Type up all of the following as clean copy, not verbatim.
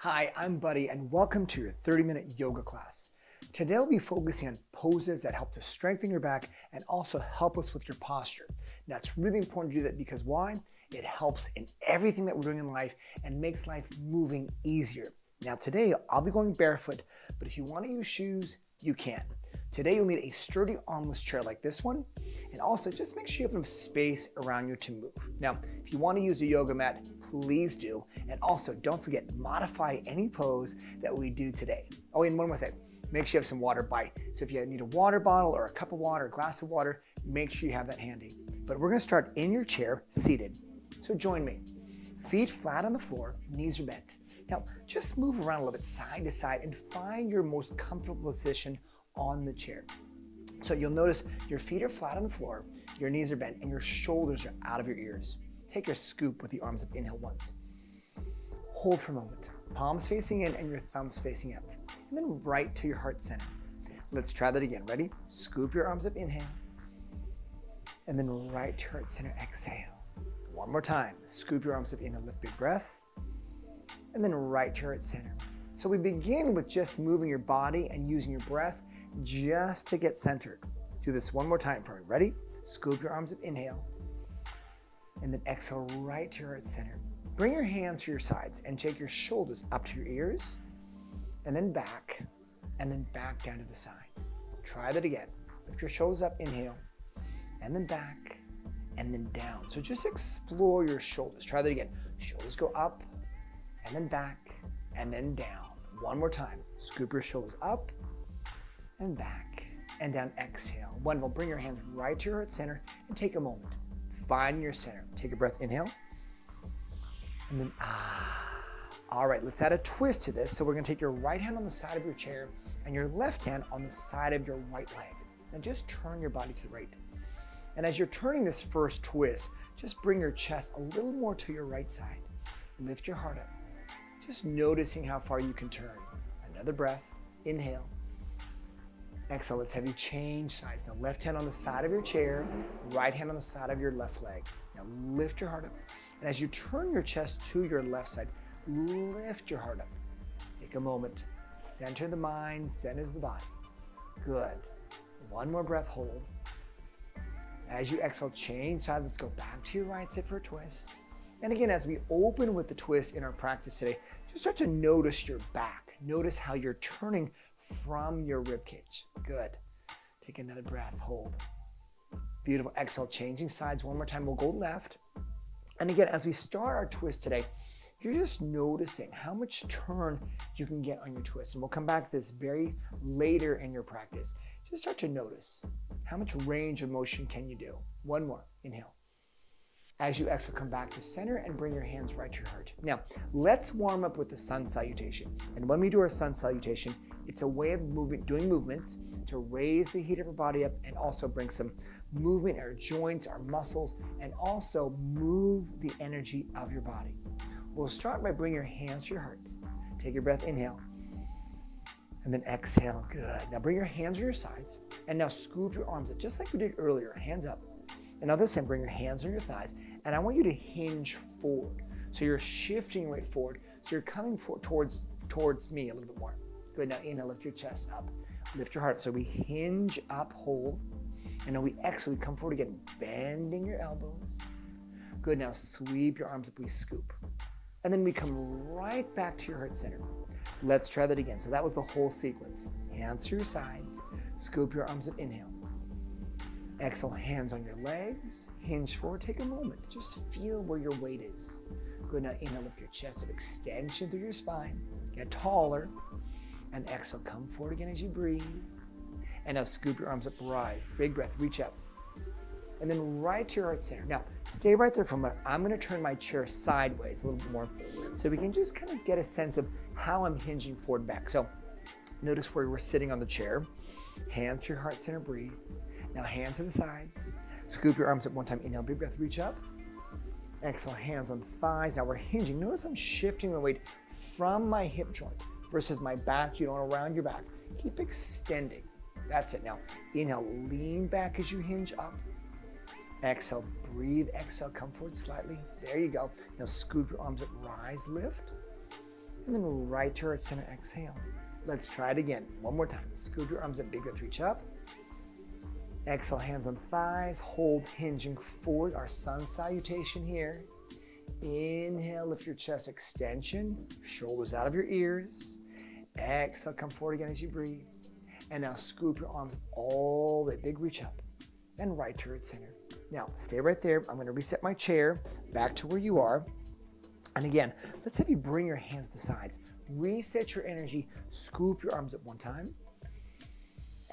Hi, I'm Buddy and welcome to your 30-minute yoga class. Today I'll be focusing on poses that help to strengthen your back and also help us with your posture. Now it's really important to do that because why? It helps in everything that we're doing in life and makes life moving easier. Now today I'll be going barefoot, but if you want to use shoes, you can. Today you'll need a sturdy armless chair like this one, and also just make sure you have enough space around you to move. Now, if you want to use a yoga mat, please do. And also don't forget, modify any pose that we do today. Oh, and one more thing, make sure you have some water by. So if you need a water bottle or a cup of water, a glass of water, make sure you have that handy. But we're gonna start in your chair, seated. So join me. Feet flat on the floor, knees are bent. Now, just move around a little bit side to side and find your most comfortable position on the chair. So you'll notice your feet are flat on the floor, your knees are bent, and your shoulders are out of your ears. Take your scoop with the arms up, inhale once. Hold for a moment, palms facing in and your thumbs facing up, and then right to your heart center. Let's try that again, ready? Scoop your arms up, inhale, and then right to heart center, exhale. One more time, scoop your arms up, inhale, lift big breath, and then right to heart center. So we begin with just moving your body and using your breath just to get centered. Do this one more time for me. Ready? Scoop your arms up, inhale, and then exhale right to your heart center. Bring your hands to your sides and take your shoulders up to your ears, and then back down to the sides. Try that again. Lift your shoulders up, inhale, and then back, and then down. So just explore your shoulders. Try that again. Shoulders go up, and then back, and then down. One more time. Scoop your shoulders up, and back, and down, exhale. Wonderful. Bring your hands right to your heart center and take a moment. Find your center. Take a breath, inhale, and then All right, let's add a twist to this. So we're gonna take your right hand on the side of your chair and your left hand on the side of your right leg. Now just turn your body to the right. And as you're turning this first twist, just bring your chest a little more to your right side. Lift your heart up. Just noticing how far you can turn. Another breath, inhale. Exhale, let's have you change sides. Now left hand on the side of your chair, right hand on the side of your left leg. Now lift your heart up. And as you turn your chest to your left side, lift your heart up. Take a moment, center the mind, centers the body. Good. One more breath, hold. As you exhale, change sides. Let's go back to your right side for a twist. And again, as we open with the twist in our practice today, just start to notice your back. Notice how you're turning from your rib cage. Good. Take another breath, hold. Beautiful, exhale, changing sides. One more time, we'll go left. And again, as we start our twist today, you're just noticing how much turn you can get on your twist. And we'll come back to this very later in your practice. Just start to notice how much range of motion can you do. One more, inhale. As you exhale, come back to center and bring your hands right to your heart. Now, let's warm up with the Sun Salutation. And when we do our Sun Salutation, it's a way of doing movements to raise the heat of our body up and also bring some movement in our joints, our muscles, and also move the energy of your body. We'll start by bringing your hands to your heart. Take your breath, inhale, and then exhale, good. Now bring your hands to your sides, and now scoop your arms up, just like we did earlier, hands up. And now this time, bring your hands on your thighs, and I want you to hinge forward. So you're shifting right forward, so you're coming towards me a little bit more. Good, now inhale, lift your chest up, lift your heart. So we hinge up, hold, and now we exhale, we come forward again, bending your elbows. Good, now sweep your arms up, we scoop. And then we come right back to your heart center. Let's try that again. So that was the whole sequence. Hands to your sides, scoop your arms up, inhale. Exhale, hands on your legs, hinge forward, take a moment. Just feel where your weight is. Good, now inhale, lift your chest up, extension through your spine, get taller. And exhale, come forward again as you breathe. And now scoop your arms up, rise, big breath, reach up. And then right to your heart center. Now, stay right there for a moment. I'm gonna turn my chair sideways a little bit more so we can just kind of get a sense of how I'm hinging forward and back. So notice where we're sitting on the chair. Hands to your heart center, breathe. Now hands to the sides. Scoop your arms up one time, inhale, big breath, reach up. Exhale, hands on thighs. Now we're hinging. Notice I'm shifting the weight from my hip joint versus my back. You don't around your back. Keep extending. That's it. Now inhale, lean back as you hinge up. Exhale, breathe, exhale, come forward slightly. There you go. Now scoop your arms up, rise, lift. and then right to heart center, exhale. Let's try it again. One more time. Scoop your arms up, big breath, reach up. Exhale, hands on thighs, hold, hinging forward, our sun salutation here. Inhale, lift your chest, extension, shoulders out of your ears. Exhale, come forward again as you breathe. And now scoop your arms all the way, big reach up, and right to heart center. Now, stay right there. I'm going to reset my chair back to where you are. And again, let's have you bring your hands to the sides. Reset your energy, scoop your arms up one time.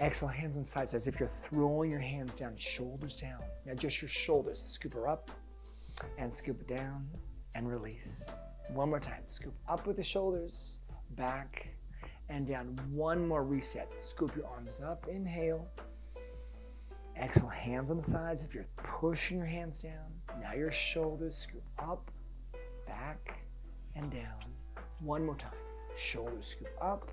Exhale, hands on sides as if you're throwing your hands down, shoulders down. Now just your shoulders, scoop her up and scoop it down and release. One more time, scoop up with the shoulders, back and down. One more reset, scoop your arms up, inhale. Exhale, hands on the sides if you're pushing your hands down. Now your shoulders, scoop up, back and down. One more time, shoulders scoop up,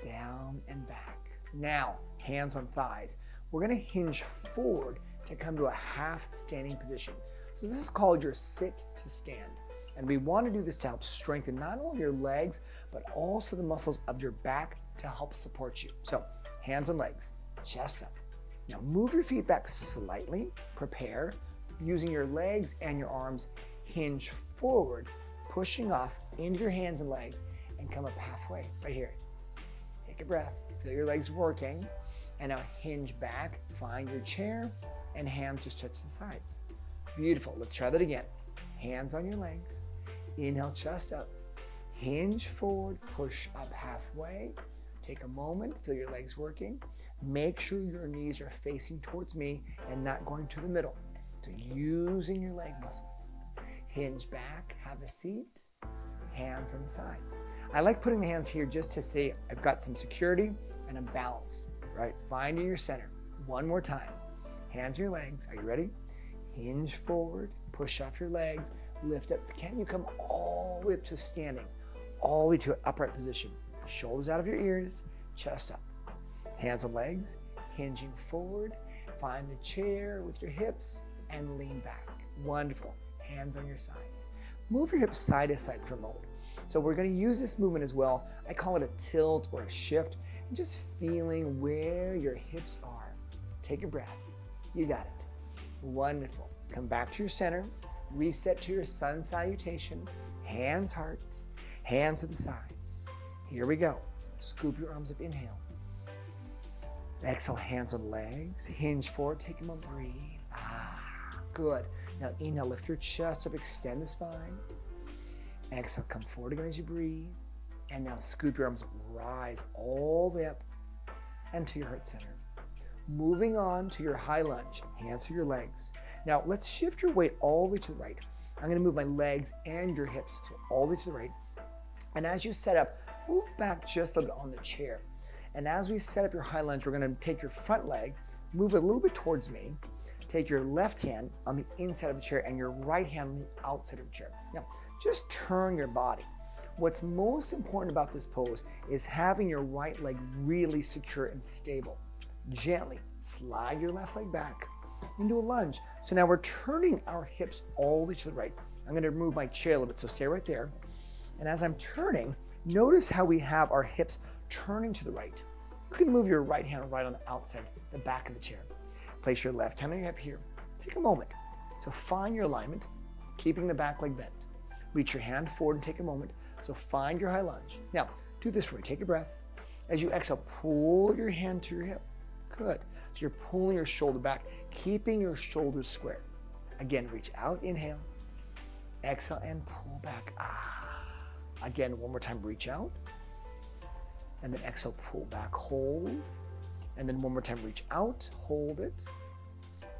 down and back. Now, hands on thighs. We're gonna hinge forward to come to a half standing position. So this is called your sit to stand. And we wanna do this to help strengthen not only your legs, but also the muscles of your back to help support you. So hands on legs, chest up. Now move your feet back slightly, prepare, using your legs and your arms, hinge forward, pushing off into your hands and legs, and come up halfway, right here. Take a breath. Feel your legs working, and now hinge back, find your chair, and hands just touch the sides. Beautiful, let's try that again. Hands on your legs, inhale, chest up, hinge forward, push up halfway. Take a moment, feel your legs working. Make sure your knees are facing towards me and not going to the middle. So using your leg muscles. Hinge back, have a seat, hands on the sides. I like putting the hands here just to say I've got some security and I'm balanced, right? Finding your center. One more time. Hands on your legs. Are you ready? Hinge forward, push off your legs, lift up. Can you come all the way up to standing? All the way to an upright position. Shoulders out of your ears, chest up. Hands on legs, hinging forward. Find the chair with your hips and lean back. Wonderful. Hands on your sides. Move your hips side to side for a moment. So we're going to use this movement as well. I call it a tilt or a shift. And just feeling where your hips are. Take a breath. You got it. Wonderful. Come back to your center. Reset to your sun salutation. Hands heart. Hands to the sides. Here we go. Scoop your arms up. Inhale. Exhale, hands on legs. Hinge forward. Take a moment. Breathe. Good. Now inhale, lift your chest up. Extend the spine. Exhale, come forward again as you breathe. And now scoop your arms up, rise all the way up and to your heart center. Moving on to your high lunge, hands to your legs. Now let's shift your weight all the way to the right. I'm gonna move my legs and your hips so all the way to the right. And as you set up, move back just a little bit on the chair. And as we set up your high lunge, we're gonna take your front leg, move it a little bit towards me, take your left hand on the inside of the chair and your right hand on the outside of the chair. Now, just turn your body. What's most important about this pose is having your right leg really secure and stable. Gently slide your left leg back into a lunge. So now we're turning our hips all the way to the right. I'm going to move my chair a little bit, so stay right there. And as I'm turning, notice how we have our hips turning to the right. You can move your right hand right on the outside, the back of the chair. Place your left hand on your hip here. Take a moment. So find your alignment, keeping the back leg bent. Reach your hand forward and take a moment. So find your high lunge. Now, do this for me. Take a breath. As you exhale, pull your hand to your hip. Good. So you're pulling your shoulder back, keeping your shoulders square. Again, reach out, inhale. Exhale and pull back. Again, one more time, reach out. And then exhale, pull back, hold. And then one more time, reach out, hold it.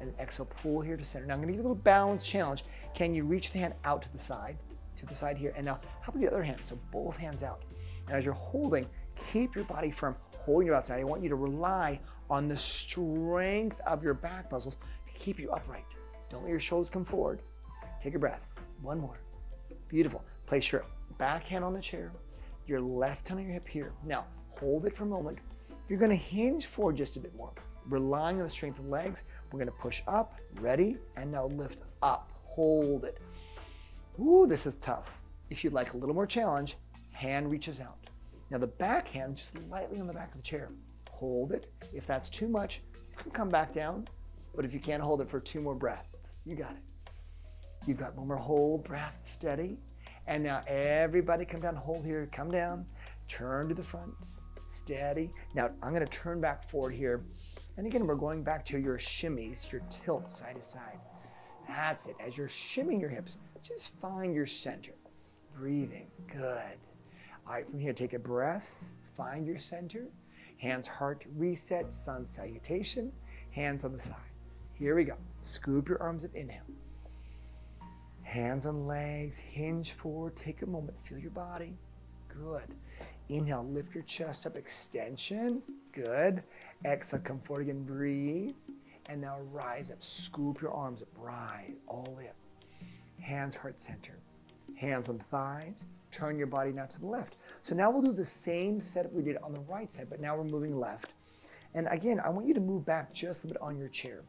And then exhale, pull here to center. Now I'm gonna give you a little balance challenge. Can you reach the hand out to the side here? And now, how about the other hand? So both hands out. And as you're holding, keep your body firm, holding your outside. I want you to rely on the strength of your back muscles to keep you upright. Don't let your shoulders come forward. Take a breath. One more. Beautiful. Place your back hand on the chair, your left hand on your hip here. Now, hold it for a moment. You're gonna hinge forward just a bit more. Relying on the strength of the legs, we're gonna push up, ready, and now lift up, hold it. Ooh, this is tough. If you'd like a little more challenge, hand reaches out. Now the back hand just lightly on the back of the chair. Hold it. If that's too much, you can come back down. But if you can't hold it for 2 more breaths, you got it. You've got one more hold, breath, steady. And now everybody come down, hold here, come down, turn to the front, steady. Now I'm gonna turn back forward here. And again, we're going back to your shimmies, your tilt side to side. That's it. As you're shimming your hips, just find your center. Breathing, good. All right, from here, take a breath, find your center. Hands, heart, reset, sun salutation. Hands on the sides. Here we go. Scoop your arms up, inhale. Hands on legs, hinge forward, take a moment, feel your body. Good. Inhale, lift your chest up, extension. Good. Exhale, come forward again, breathe. And now rise up, scoop your arms up, rise all the way up. Hands, heart center. Hands on thighs, turn your body now to the left. So now we'll do the same setup we did on the right side, but now we're moving left. And again, I want you to move back just a bit on your chair.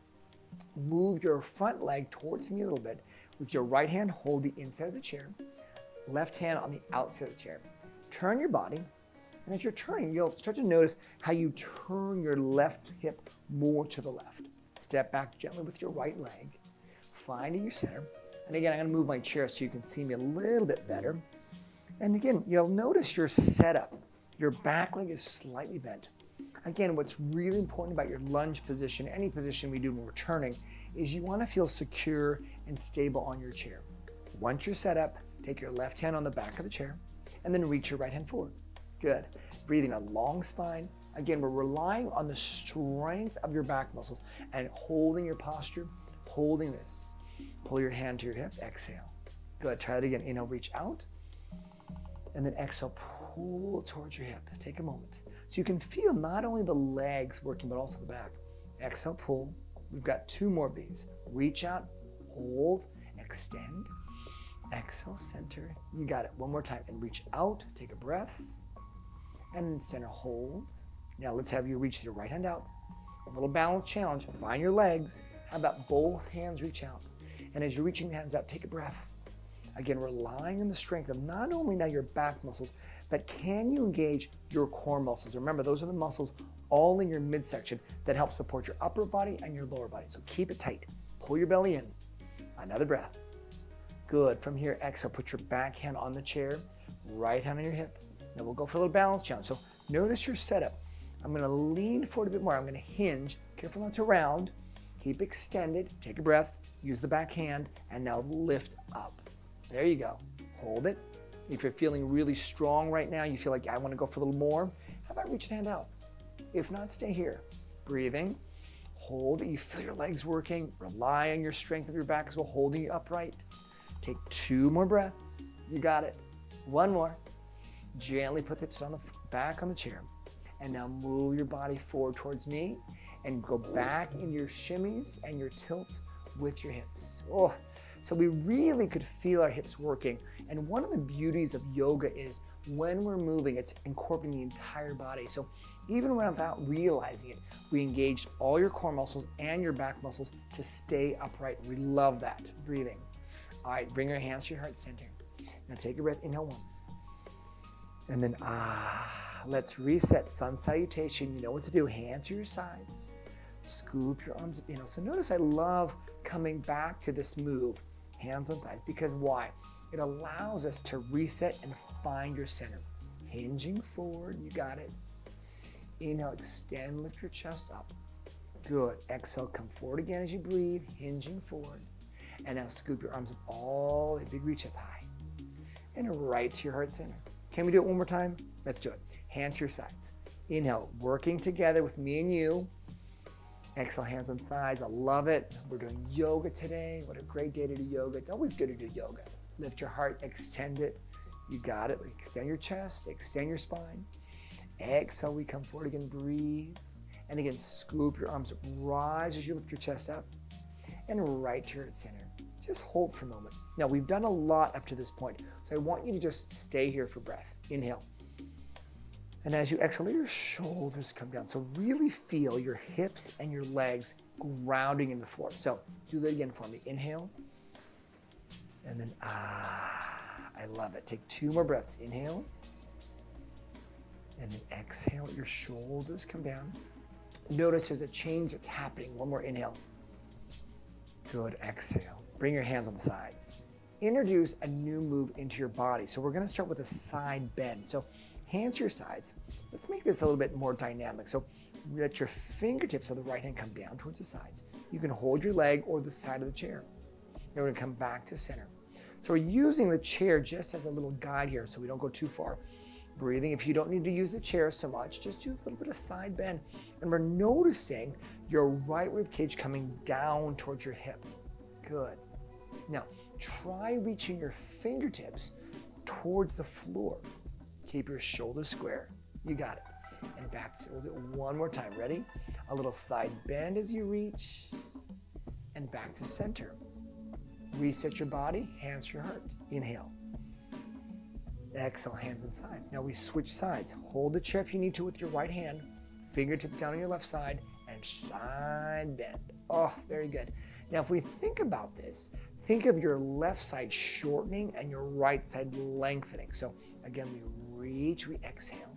Move your front leg towards me a little bit. With your right hand, hold the inside of the chair. Left hand on the outside of the chair. Turn your body. And as you're turning, you'll start to notice how you turn your left hip more to the left. Step back gently with your right leg. Finding your center. And again, I'm going to move my chair so you can see me a little bit better. And again, you'll notice your setup. Your back leg is slightly bent. Again, what's really important about your lunge position, any position we do when we're turning, is you want to feel secure and stable on your chair. Once you're set up, take your left hand on the back of the chair and then reach your right hand forward. Good. Breathing a long spine. Again, we're relying on the strength of your back muscles and holding your posture, holding this. Pull your hand to your hip, exhale. Good, try it again. Inhale, reach out. And then exhale, pull towards your hip. Take a moment. So you can feel not only the legs working, but also the back. Exhale, pull. We've got 2 more of these. Reach out, hold, extend. Exhale, center. You got it. One more time. And reach out, take a breath. And then center, hold. Now let's have you reach your right hand out. A little balance challenge. Find your legs. How about both hands reach out? And as you're reaching the hands out, take a breath. Again, relying on the strength of not only now your back muscles, but can you engage your core muscles? Remember, those are the muscles all in your midsection that help support your upper body and your lower body. So keep it tight. Pull your belly in. Another breath. Good. From here, exhale. Put your back hand on the chair, right hand on your hip. Now we'll go for a little balance challenge. So notice your setup. I'm going to lean forward a bit more. I'm going to hinge. Careful not to round. Keep extended. Take a breath. Use the back hand. And now lift up. There you go. Hold it. If you're feeling really strong right now, you feel like I want to go for a little more, how about reach the hand out? If not, stay here. Breathing. Hold it. You feel your legs working. Rely on your strength of your back as well, holding you upright. Take 2 more breaths. You got it. 1 more. Gently put the hips on the back on the chair. And now move your body forward towards me and go back into your shimmies and your tilts with your hips. Oh, so we really could feel our hips working. And one of the beauties of yoga is when we're moving, it's incorporating the entire body. So even without realizing it, we engaged all your core muscles and your back muscles to stay upright. We love that. Breathing. All right, bring your hands to your heart center. Now take a breath, inhale once. And then, let's reset. Sun salutation. You know what to do. Hands to your sides. Scoop your arms up, inhale. So notice I love coming back to this move. Hands on thighs, because why? It allows us to reset and find your center. Hinging forward, you got it. Inhale, extend, lift your chest up. Good. Exhale, come forward again as you breathe, hinging forward. And now scoop your arms up all the way, big reach up high. And right to your heart center. Can we do it one more time? Let's do it. Hand to your sides. Inhale, working together with me and you. Exhale, hands on thighs. I love it. We're doing yoga today. What a great day to do yoga. It's always good to do yoga. Lift your heart, extend it. You got it. Extend your chest, extend your spine. Exhale, we come forward again, breathe. And again, scoop your arms up, rise as you lift your chest up. And right to your center. Just hold for a moment. Now, we've done a lot up to this point, so I want you to just stay here for breath. Inhale. And as you exhale, your shoulders come down. So really feel your hips and your legs grounding in the floor. So do that again for me. Inhale. And then, I love it. Take 2 more breaths. Inhale. And then exhale, your shoulders come down. Notice there's a change that's happening. One more inhale. Good, exhale. Bring your hands on the sides. Introduce a new move into your body. So we're gonna start with a side bend. So hands to your sides. Let's make this a little bit more dynamic. So let your fingertips of the right hand come down towards the sides. You can hold your leg or the side of the chair. Then we're gonna come back to center. So we're using the chair just as a little guide here so we don't go too far. Breathing, if you don't need to use the chair so much, just do a little bit of side bend. And we're noticing your right rib cage coming down towards your hip. Good. Now, try reaching your fingertips towards the floor. Keep your shoulders square. You got it. And back to it one more time. Ready? A little side bend as you reach. And back to center. Reset your body, hands to your heart. Inhale. Exhale, hands and sides. Now we switch sides. Hold the chair if you need to with your right hand. Fingertip down on your left side and side bend. Oh, very good. Now if we think about this, think of your left side shortening and your right side lengthening. So again, we reach, we exhale.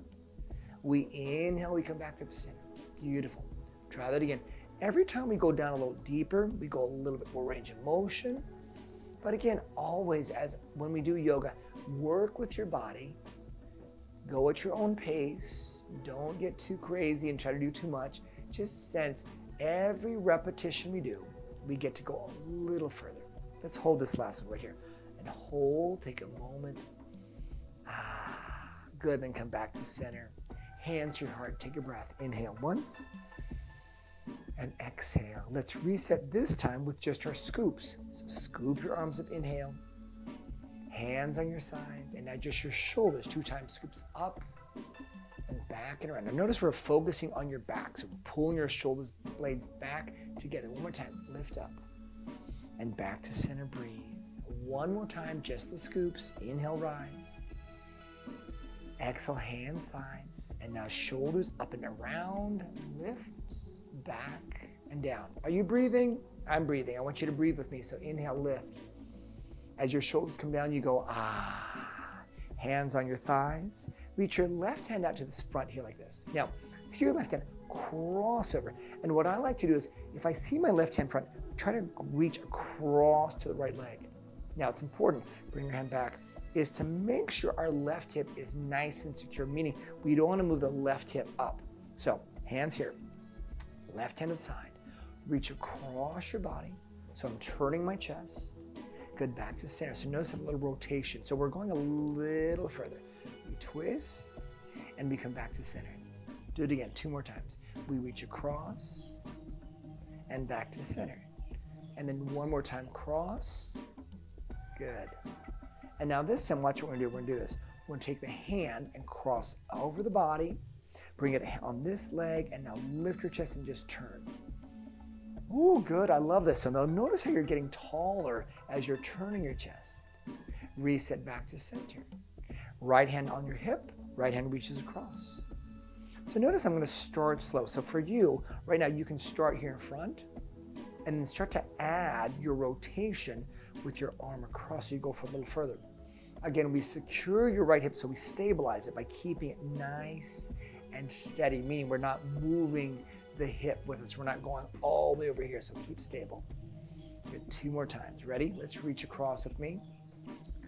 We inhale, we come back to the center. Beautiful. Try that again. Every time we go down a little deeper, we go a little bit more range of motion. But again, always as when we do yoga, work with your body, go at your own pace, don't get too crazy and try to do too much. Just sense every repetition we do, we get to go a little further. Let's hold this last one right here. And hold, take a moment. Good, then come back to center. Hands to your heart, take a breath. Inhale once. And exhale. Let's reset this time with just our scoops. So scoop your arms up, inhale. Hands on your sides, and now just your shoulders 2 times. Scoops up and back and around. Now notice we're focusing on your back. So we're pulling your shoulders blades back together. One more time, lift up. And back to center, breathe. One more time, just the scoops. Inhale, rise. Exhale, hands, sides. And now shoulders up and around, lift. Back and down. Are you breathing? I'm breathing. I want you to breathe with me. So inhale, lift. As your shoulders come down, you go, Hands on your thighs. Reach your left hand out to the front here like this. Now, see your left hand cross over. And what I like to do is, if I see my left hand front, try to reach across to the right leg. Now, it's important, bring your hand back, is to make sure our left hip is nice and secure, meaning we don't want to move the left hip up. So, hands here. Left hand to the side, reach across your body. So I'm turning my chest. Good, back to center. So notice a little rotation. So we're going a little further. We twist and we come back to center. Do it again 2 more times. We reach across and back to center. And then 1 more time, cross. Good. And now this time, watch what we're gonna do. We're gonna do this. We're gonna take the hand and cross over the body. Bring it on this leg, and now lift your chest and just turn. Ooh, good, I love this. So now notice how you're getting taller as you're turning your chest. Reset back to center. Right hand on your hip, right hand reaches across. So notice I'm gonna start slow. So for you, right now you can start here in front, and then start to add your rotation with your arm across so you go for a little further. Again, we secure your right hip so we stabilize it by keeping it nice and steady, meaning we're not moving the hip with us. We're not going all the way over here, so keep stable. Good, 2 more times. Ready? Let's reach across with me.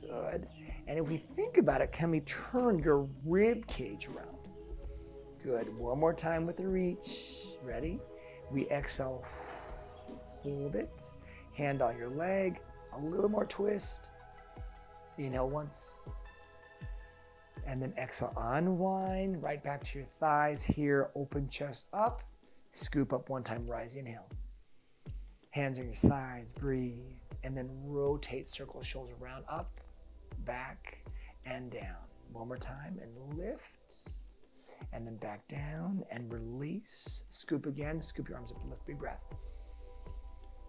Good. And if we think about it, can we turn your rib cage around? Good. 1 more time with the reach. Ready? We exhale. Hold it. Hand on your leg. A little more twist. Inhale once. And then exhale, unwind, right back to your thighs here, open chest up, scoop up 1 time, rise, inhale. Hands on your sides, breathe, and then rotate, circle shoulders around, up, back, and down. 1 more time, and lift, and then back down, and release, scoop again, scoop your arms up, lift, big breath.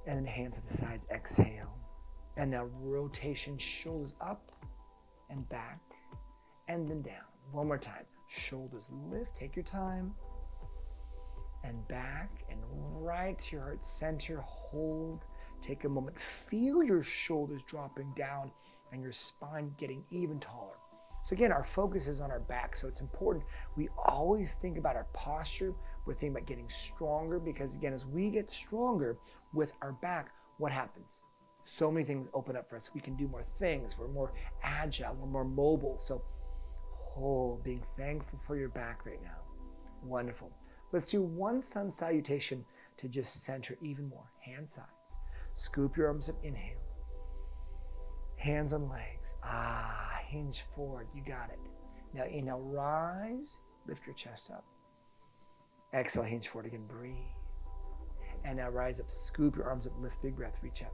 And then hands at the sides, exhale. And now rotation, shoulders up, and back, and then down. 1 more time. Shoulders lift, take your time. And back and right to your heart center, hold. Take a moment. Feel your shoulders dropping down and your spine getting even taller. So again, our focus is on our back. So it's important we always think about our posture. We're thinking about getting stronger because again, as we get stronger with our back, what happens? So many things open up for us. We can do more things. We're more agile. We're more mobile. So being thankful for your back right now. Wonderful. Let's do one sun salutation to just center even more. Hand sides. Scoop your arms up. Inhale. Hands on legs. Hinge forward. You got it. Now inhale, rise. Lift your chest up. Exhale, hinge forward again. Breathe. And now rise up. Scoop your arms up. Lift, big breath. Reach up.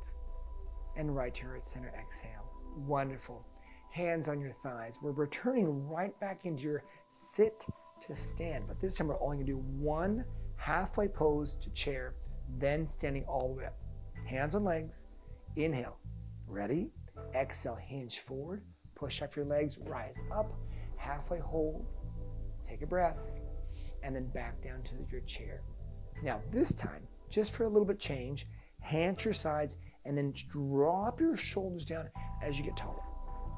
And right here at center. Exhale. Wonderful. Hands on your thighs. We're returning right back into your sit to stand. But this time we're only going to do one halfway pose to chair, then standing all the way up. Hands on legs. Inhale. Ready? Exhale, hinge forward. Push up your legs. Rise up. Halfway hold. Take a breath. And then back down to your chair. Now this time, just for a little bit change, hand to your sides and then drop your shoulders down as you get taller.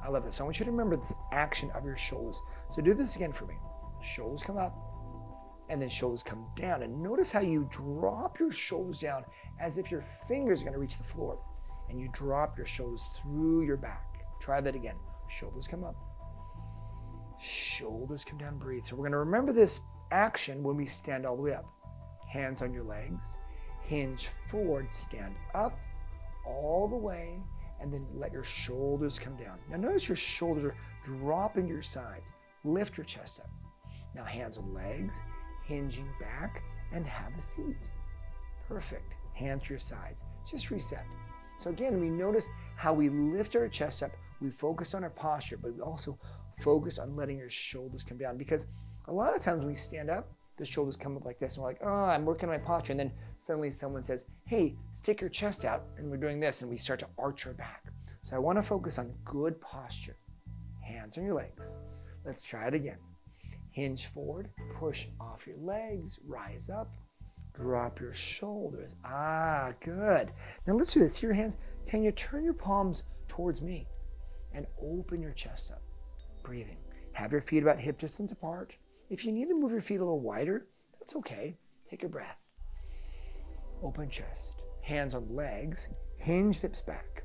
I love this. I want you to remember this action of your shoulders. So do this again for me. Shoulders come up and then shoulders come down. And notice how you drop your shoulders down as if your fingers are going to reach the floor. And you drop your shoulders through your back. Try that again. Shoulders come up. Shoulders come down. Breathe. So we're going to remember this action when we stand all the way up. Hands on your legs. Hinge forward. Stand up all the way. And then let your shoulders come down. Now notice your shoulders are dropping to your sides. Lift your chest up. Now hands on legs, hinging back, and have a seat. Perfect. Hands to your sides. Just reset. So again, we notice how we lift our chest up. We focus on our posture, but we also focus on letting your shoulders come down. Because a lot of times when we stand up, the shoulders come up like this, and we're like, oh, I'm working on my posture. And then suddenly someone says, hey, stick your chest out. And we're doing this, and we start to arch our back. So I want to focus on good posture. Hands on your legs. Let's try it again. Hinge forward, push off your legs, rise up, drop your shoulders. Good. Now let's do this. Here, hands. Can you turn your palms towards me and open your chest up? Breathing. Have your feet about hip distance apart. If you need to move your feet a little wider, that's okay. Take a breath. Open chest. Hands on legs. Hinge hips back.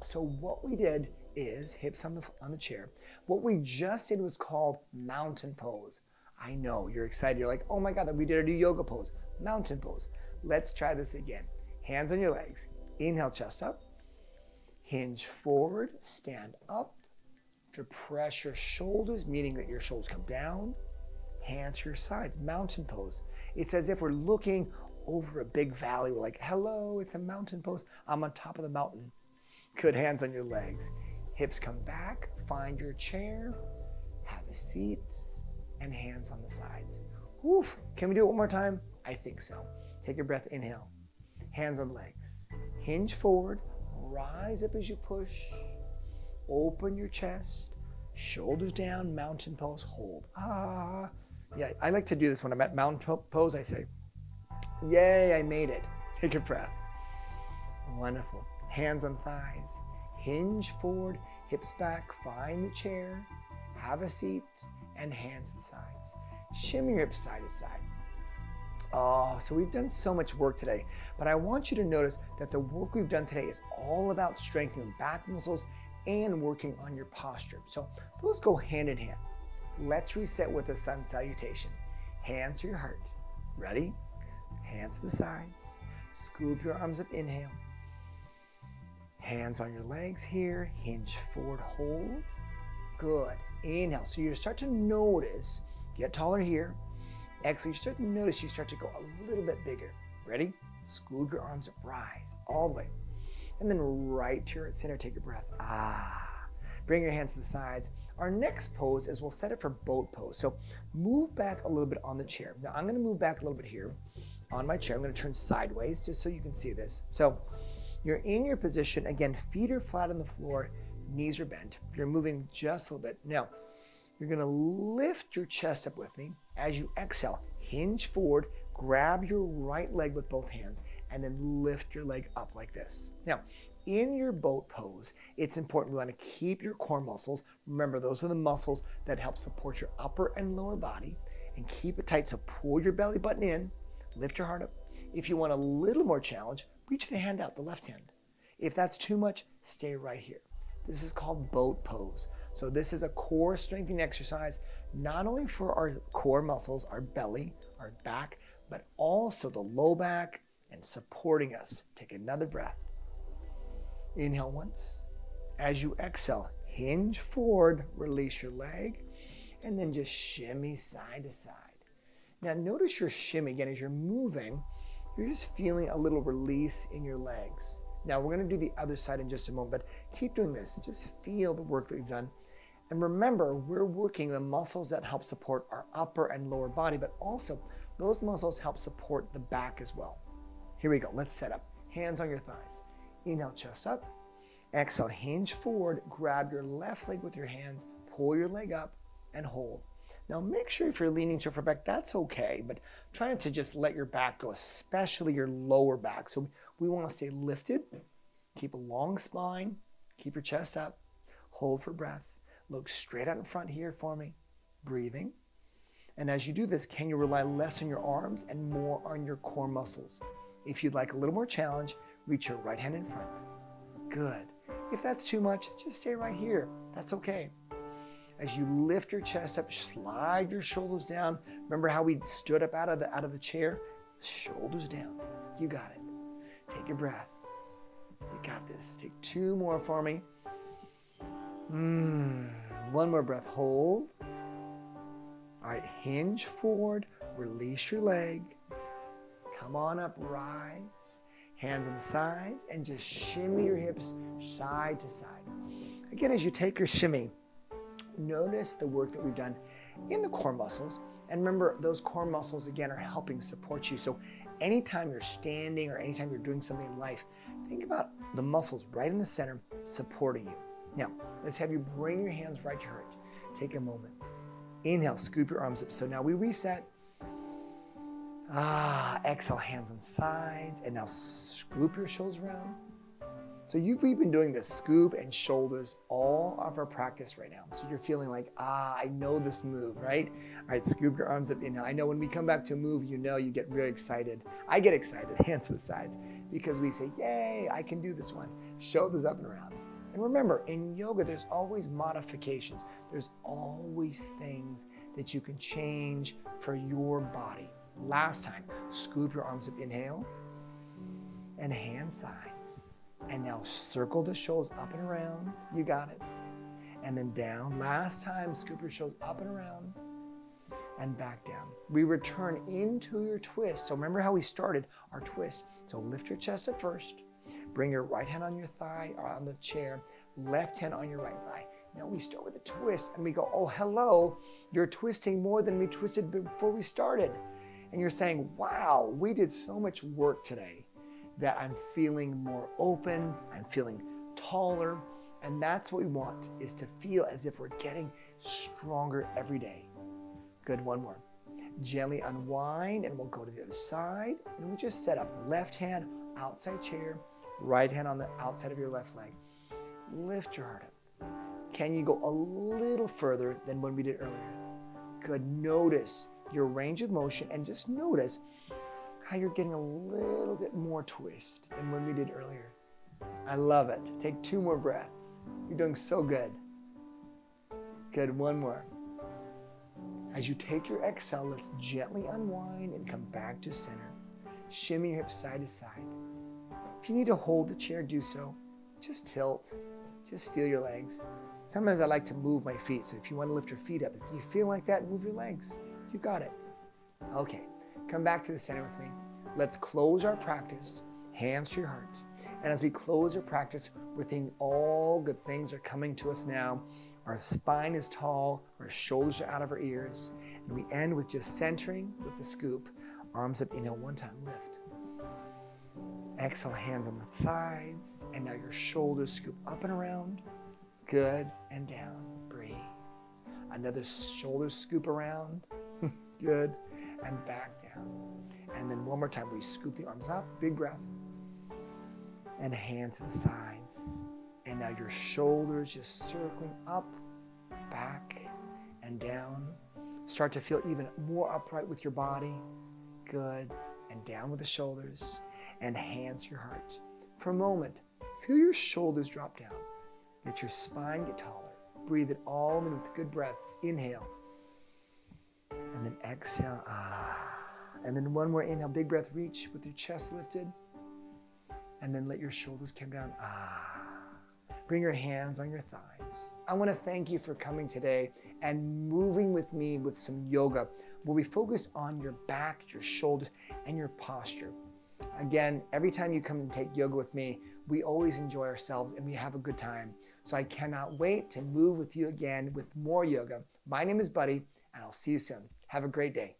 So what we did is hips on the chair. What we just did was called mountain pose. I know you're excited. You're like, oh my God, we did a new yoga pose. Mountain pose. Let's try this again. Hands on your legs. Inhale, chest up. Hinge forward. Stand up. Depress your shoulders, meaning that your shoulders come down. Hands to your sides. Mountain pose. It's as if we're looking over a big valley. We're like, hello, it's a mountain pose. I'm on top of the mountain. Good. Hands on your legs. Hips come back. Find your chair. Have a seat. And hands on the sides. Whew. Can we do it one more time? I think so. Take a breath. Inhale. Hands on legs. Hinge forward. Rise up as you push. Open your chest. Shoulders down. Mountain pose. Hold. Yeah, I like to do this when I'm at mountain pose. I say, yay, I made it. Take a breath. Wonderful. Hands on thighs. Hinge forward. Hips back. Find the chair. Have a seat. And hands to the sides. Shimmy your hips side to side. So we've done so much work today, but I want you to notice that the work we've done today is all about strengthening back muscles and working on your posture. So those go hand in hand. Let's reset with a sun salutation. Hands to your heart. Ready? Hands to the sides. Scoop your arms up. Inhale. Hands on your legs here. Hinge forward. Hold. Good. Inhale. So you start to notice, get taller here. Exhale, you start to notice you start to go a little bit bigger. Ready? Scoop your arms up, rise all the way. And then right here at center, take a breath. Bring your hands to the sides. Our next pose is we'll set it for boat pose. So move back a little bit on the chair. Now I'm gonna move back a little bit here on my chair. I'm gonna turn sideways just so you can see this. So you're in your position. Again, feet are flat on the floor, knees are bent. You're moving just a little bit. Now, you're gonna lift your chest up with me. As you exhale, hinge forward, grab your right leg with both hands, and then lift your leg up like this. Now, in your boat pose, it's important. We want to keep your core muscles. Remember, those are the muscles that help support your upper and lower body, and keep it tight. So pull your belly button in, lift your heart up. If you want a little more challenge, reach the hand out, the left hand. If that's too much, stay right here. This is called boat pose. So this is a core strengthening exercise, not only for our core muscles, our belly, our back, but also the low back and supporting us. Take another breath. Inhale once. As you exhale, hinge forward, release your leg, and then just shimmy side to side. Now notice your shimmy again as you're moving. You're just feeling a little release in your legs. Now we're going to do the other side in just a moment, but keep doing this. Just feel the work that we've done. And remember, we're working the muscles that help support our upper and lower body, but also those muscles help support the back as well. Here we go. Let's set up. Hands on your thighs. Inhale, chest up. Exhale, hinge forward. Grab your left leg with your hands. Pull your leg up and hold. Now make sure if you're leaning too far back, that's okay, but try not to just let your back go, especially your lower back. So we want to stay lifted, keep a long spine, keep your chest up, hold for breath. Look straight out in front here for me, breathing. And as you do this, can you rely less on your arms and more on your core muscles? If you'd like a little more challenge, reach your right hand in front. Good. If that's too much, just stay right here. That's okay. As you lift your chest up, slide your shoulders down. Remember how we stood up out of the chair? Shoulders down. You got it. Take your breath. You got this. Take two more for me. One more breath. Hold. All right, hinge forward. Release your leg. Come on up, rise. Hands on the sides, and just shimmy your hips side to side. Again, as you take your shimmy, notice the work that we've done in the core muscles. And remember, those core muscles, again, are helping support you. So anytime you're standing or anytime you're doing something in life, think about the muscles right in the center supporting you. Now, let's have you bring your hands right to heart. Take a moment. Inhale, scoop your arms up. So now we reset. Exhale, hands on sides. And now scoop your shoulders around. So we've been doing this scoop and shoulders all of our practice right now. So you're feeling like, I know this move, right? All right, scoop your arms up. I know when we come back to a move, you get really excited. I get excited, hands to the sides, because we say, yay, I can do this one. Shoulders up and around. And remember, in yoga, there's always modifications. There's always things that you can change for your body. Last time, scoop your arms up, inhale, and hand sides. And now circle the shoulders up and around. You got it. And then down. Last time, scoop your shoulders up and around and back down. We return into your twist. So remember how we started our twist. So lift your chest up first. Bring your right hand on your thigh or on the chair. Left hand on your right thigh. Now we start with a twist and we go, oh, hello. You're twisting more than we twisted before we started. And you're saying, wow, we did so much work today that I'm feeling more open, I'm feeling taller, and that's what we want, is to feel as if we're getting stronger every day. Good, one more. Gently unwind, and we'll go to the other side, and we just set up left hand, outside chair, right hand on the outside of your left leg. Lift your heart up. Can you go a little further than when we did earlier? Good, notice your range of motion, and just notice how you're getting a little bit more twist than when we did earlier. I love it. Take two more breaths. You're doing so good. Good, one more. As you take your exhale, let's gently unwind and come back to center. Shimmy your hips side to side. If you need to hold the chair, do so. Just tilt. Just feel your legs. Sometimes I like to move my feet, so if you want to lift your feet up, if you feel like that, move your legs. You got it. Okay. Come back to the center with me. Let's close our practice, hands to your heart. And as we close our practice, we're thinking all good things are coming to us now. Our spine is tall, our shoulders are out of our ears. And we end with just centering with the scoop. Arms up, inhale one time, lift. Exhale, hands on the sides. And now your shoulders scoop up and around. Good, and down, breathe. Another shoulder scoop around. Good. And back down. And then one more time, we scoop the arms up, big breath. and hands to the sides. And now your shoulders just circling up, back, and down. Start to feel even more upright with your body. Good. And down with the shoulders and hands to your heart. For a moment, feel your shoulders drop down. Let your spine get taller. Breathe it all in with good breaths. Inhale. And then exhale. And then one more inhale. Big breath. Reach with your chest lifted. And then let your shoulders come down. Bring your hands on your thighs. I want to thank you for coming today and moving with me with some yoga where we focus on your back, your shoulders, and your posture. Again, every time you come and take yoga with me, we always enjoy ourselves and we have a good time. So I cannot wait to move with you again with more yoga. My name is Buddy, and I'll see you soon. Have a great day.